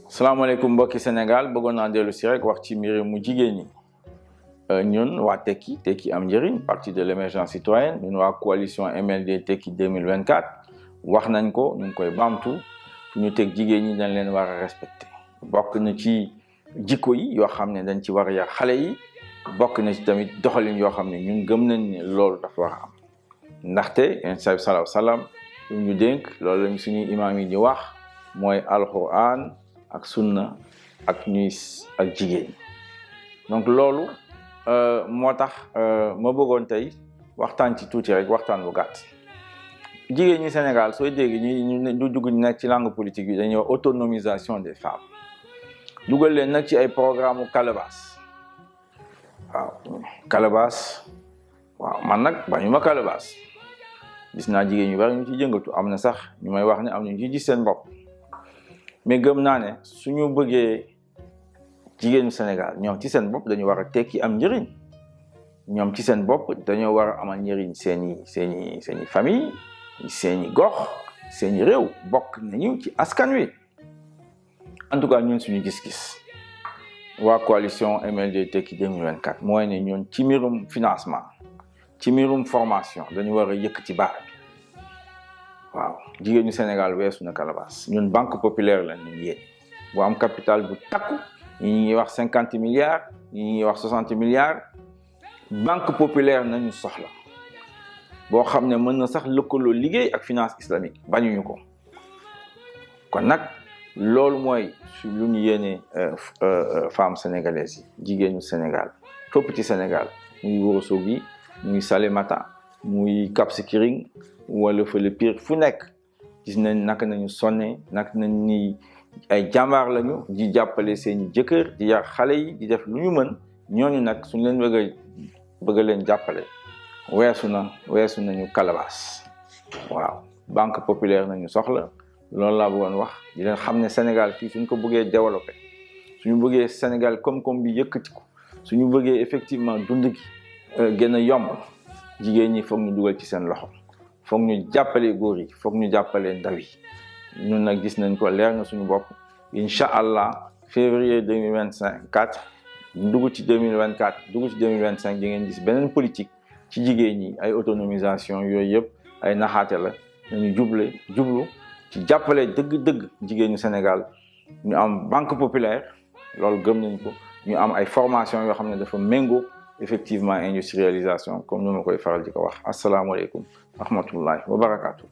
salaamaaleykum mbokki Sénégal bëggoon naa dellu si rek wax ci mbiri mu jigéen ñi ñun waa tekki am njëriñ parti de l'émergence citoyenne ñun waa coalition MLD TEKKI 2024 wax nañ ko ñu ngi koy baamtu fu ñu teg jigéen ñi dañ leen war a respecté bokk na ci jikko yi yoo xam ne dañ ci war a yar xale yi bokk na ci tamit doxalin yoo xam ne ñun gëm nañ ne loolu dafa war a am ndaxte yonent bi sallallahu alayhi wa sallam lu ñu dénk loolu lañ suñuy imaam yi di wax mooy alquran ak sunna ak jigéen donc loolu moo tax ma bëggoon tey waxtaan ci tuuti rek waxtaan bu gàtt jigéen ñi Sénégal sooy dégg ñu du dugg nekk ci langue politique bi dañuy wax autonomisation des femmes dugal leen nag ci ay programme Calebasse waaw Calebasse waaw man nag bañu ma Calebasse gis naa jigéen ñu bari ñu ci jëngatu am na sax ñu may wax ne am na ñu ci gis seen bopp mais gëm naa ne suñu bëggee jigéenu Sénégal ñoom ci seen bopp dañu war a tekki am njëriñ ñoom ci seen bopp dañoo war a amal njëriñ seeni famille seeni gox seeni réew bokk nañu ci askan wi en tout cas ñun suñu gis-gis waa coalition MLD TEKKI 2024 mooy ne ñun ci mbirum financement ci mbirum formation dañu war a yëkkati baara bi waaw jigéenu Sénégal weesu na Calebasse ñun banque populaire la ñu yéen bu am capital bu takku ñi ngi wax 50 milliards ñi ngi wax 60 milliards banque populaire nañu soxla boo xam ne mën na sax lëkkaloo liggéey ak finance islamique bañuñu ko kon nag loolu mooy su lu ñu yéene femmes sénégalaises yi jigéenu Sénégal fépp ci Sénégal muy Ourossogui muy Salémata muy Cap Skirring wala fële Pire fu nekk gis nañ naka nañu sonne naka nañ ni ay jàmbaar lañu di jàppale seeni jëkkër di yar xale yi di def lu ñu mën ñooñu nag suñ leen bëgg leen jàppale weesu nañu Calebasse waaw banque populaire nañu soxla loolu laa bëggoon wax di leen xam ne Sénégal fii suñ ko bëggee développé suñu bëggee Sénégal koom-koom bi yëkkatiku suñu bëggee effectivement dund gi gën a yomb jigéen ñi foog ñu dugal ci seen loxo foog ñu jàppale góor yi foog ñu jàppale ndaw yi ñun nag gis nañ ko leer na suñu bopp incha allah février 2024 dugg ci 2025 di ngeen gis beneen politique ci jigéen ñi ay autonomisation yooyu yëpp ay naxaate la nañu jublu ci jàppale dëgg-dëgg jigéenu Sénégal ñu am banque populaire loolu gëm nañ ko ñu am ay formation yoo xam ne dafa méngoo effectivement industrialisation comme ni ma koy faral di ko wax asalaamaaleykum wa rahmatullahi wa barakaatu.